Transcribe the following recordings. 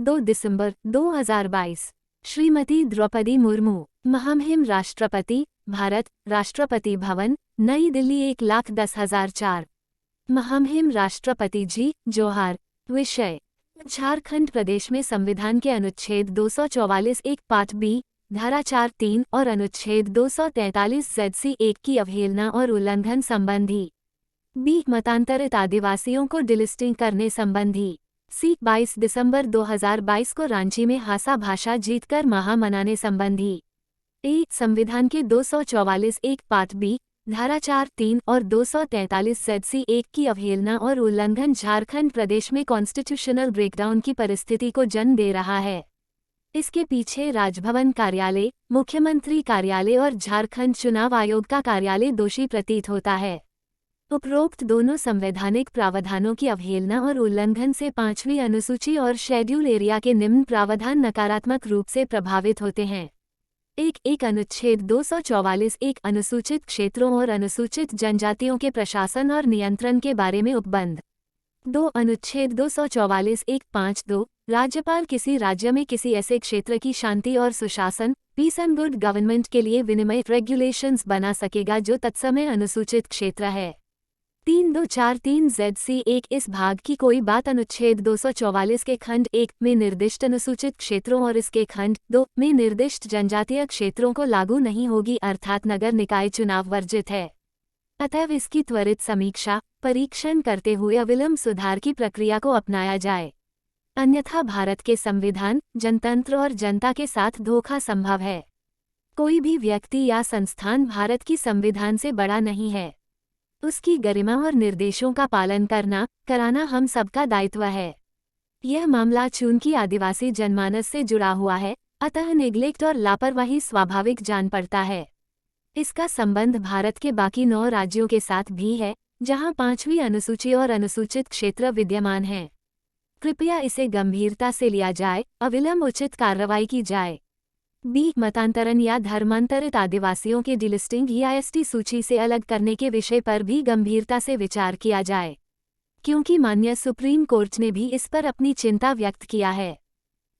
2 दिसंबर 2022। श्रीमती द्रौपदी मुर्मू, महामहिम राष्ट्रपति, भारत, राष्ट्रपति भवन, नई दिल्ली 1,10,004। महामहिम राष्ट्रपति जी, जोहार। विषय: झारखंड प्रदेश में संविधान के अनुच्छेद 244 एक पार्ट बी, धारा 4(3) और अनुच्छेद 243 ZC1 की अवहेलना और उल्लंघन संबंधी। बी. मतांतरित आदिवासियों को डिलिस्टिंग करने संबंधी। सी. 22 दिसंबर 2022 को रांची में हासा भाषा जीतकर महा मनाने संबंधी। ए. संविधान के 244 एक पार्ट बी, धारा 4(3) और 243 ZC1 की अवहेलना और उल्लंघन झारखंड प्रदेश में कॉन्स्टिट्यूशनल ब्रेकडाउन की परिस्थिति को जन्म दे रहा है। इसके पीछे राजभवन कार्यालय, मुख्यमंत्री कार्यालय और झारखंड चुनाव आयोग का कार्यालय दोषी प्रतीत होता है। उपरोक्त दोनों संवैधानिक प्रावधानों की अवहेलना और उल्लंघन से 5वीं अनुसूची और शेड्यूल एरिया के निम्न प्रावधान नकारात्मक रूप से प्रभावित होते हैं। एक अनुच्छेद 244 एक अनुसूचित क्षेत्रों और अनुसूचित जनजातियों के प्रशासन और नियंत्रण के बारे में उपबंध। 2 अनुच्छेद 244 एक 5(2) राज्यपाल किसी राज्य में किसी ऐसे क्षेत्र की शांति और सुशासन, पीस एंड गुड गवर्नमेंट के लिए विनिमय रेगुलेशंस बना सकेगा जो तत्समय अनुसूचित क्षेत्र है। 3(2)43 ZC1 इस भाग की कोई बात अनुच्छेद 244 के खंड 1 में निर्दिष्ट अनुसूचित क्षेत्रों और इसके खंड 2 में निर्दिष्ट जनजातीय क्षेत्रों को लागू नहीं होगी, अर्थात नगर निकाय चुनाव वर्जित है। अतएव इसकी त्वरित समीक्षा, परीक्षण करते हुए अविलंब सुधार की प्रक्रिया को अपनाया जाए, अन्यथा भारत के संविधान, जनतंत्र और जनता के साथ धोखा संभव है। कोई भी व्यक्ति या संस्थान भारत की संविधान से बड़ा नहीं है। उसकी गरिमा और निर्देशों का पालन कराना हम सबका दायित्व है। यह मामला चूंकि आदिवासी जनमानस से जुड़ा हुआ है, अतः नेग्लेक्ट और लापरवाही स्वाभाविक जान पड़ता है। इसका संबंध भारत के बाकी 9 राज्यों के साथ भी है, जहां 5वीं अनुसूची और अनुसूचित क्षेत्र विद्यमान हैं। कृपया इसे गंभीरता से लिया जाए, अविलंब उचित कार्रवाई की जाए। बी. मतांतरण या धर्मांतरित आदिवासियों के डिलिस्टिंग या एसटी सूची से अलग करने के विषय पर भी गंभीरता से विचार किया जाए, क्योंकि माननीय सुप्रीम कोर्ट ने भी इस पर अपनी चिंता व्यक्त किया है।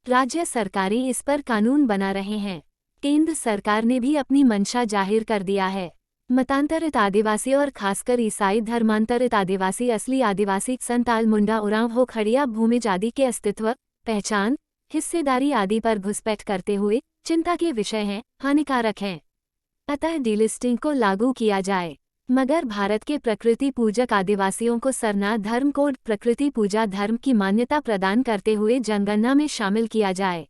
राज्य सरकारें इस पर कानून बना रहे हैं। केंद्र सरकार ने भी अपनी मंशा जाहिर कर दिया है। मतांतरित आदिवासी और खासकर ईसाई धर्मांतरित आदिवासी असली आदिवासी संताल, मुंडा, उरांव हो, खड़िया, भूमिज आदि के अस्तित्व, पहचान, हिस्सेदारी आदि पर घुसपैठ करते हुए चिंता के विषय हैं, हानिकारक हैं। अतः डिलिस्टिंग को लागू किया जाए, मगर भारत के प्रकृति पूजक आदिवासियों को सरना धर्म कोड प्रकृति पूजा धर्म की मान्यता प्रदान करते हुए जनगणना में शामिल किया जाए,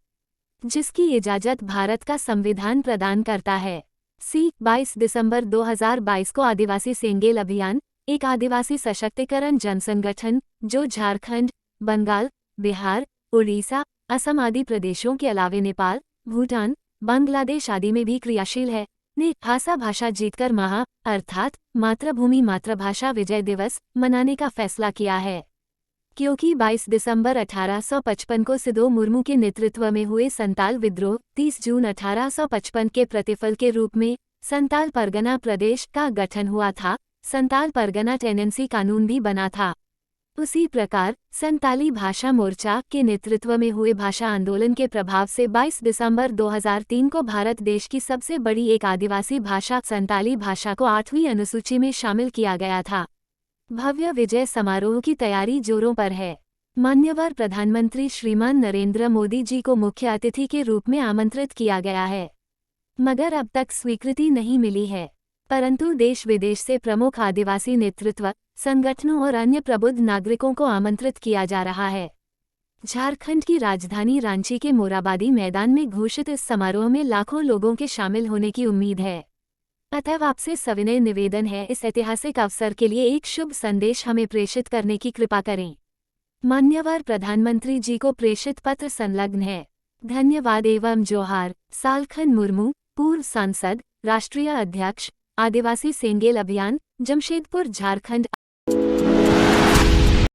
जिसकी इजाजत भारत का संविधान प्रदान करता है। सी. 22 दिसंबर 2022 को आदिवासी सेंगेल अभियान, एक आदिवासी सशक्तिकरण जनसंगठन जो झारखंड, बंगाल, बिहार, उड़ीसा, असम आदि प्रदेशों के अलावे नेपाल, भूटान, बांग्लादेश आदि में भी क्रियाशील है, ने हासा भाषा जीतकर महा अर्थात मातृभूमि मातृभाषा विजय दिवस मनाने का फैसला किया है। क्योंकि 22 दिसंबर 1855 को सिधो मुर्मू के नेतृत्व में हुए संताल विद्रोह 30 जून 1855 के प्रतिफल के रूप में संताल परगना प्रदेश का गठन हुआ था। संताल परगना टेनेंसी कानून भी बना था। उसी प्रकार संताली भाषा मोर्चा के नेतृत्व में हुए भाषा आंदोलन के प्रभाव से 22 दिसंबर 2003 को भारत देश की सबसे बड़ी एक आदिवासी भाषा संताली भाषा को 8वीं अनुसूची में शामिल किया गया था। भव्य विजय समारोह की तैयारी जोरों पर है। मान्यवर प्रधानमंत्री श्रीमान नरेंद्र मोदी जी को मुख्य अतिथि के रूप में आमंत्रित किया गया है, मगर अब तक स्वीकृति नहीं मिली है। परंतु देश विदेश से प्रमुख आदिवासी नेतृत्व, संगठनों और अन्य प्रबुद्ध नागरिकों को आमंत्रित किया जा रहा है। झारखंड की राजधानी रांची के मोराबादी मैदान में घोषित इस समारोह में लाखों लोगों के शामिल होने की उम्मीद है। अतः आपसे सविनय निवेदन है, इस ऐतिहासिक अवसर के लिए एक शुभ संदेश हमें प्रेषित करने की कृपा करें। मान्यवर प्रधानमंत्री जी को प्रेषित पत्र संलग्न है। धन्यवाद एवं जोहार। सालखन मुर्मू, पूर्व सांसद, राष्ट्रीय अध्यक्ष, आदिवासी सेंगेल अभियान, जमशेदपुर, झारखंड।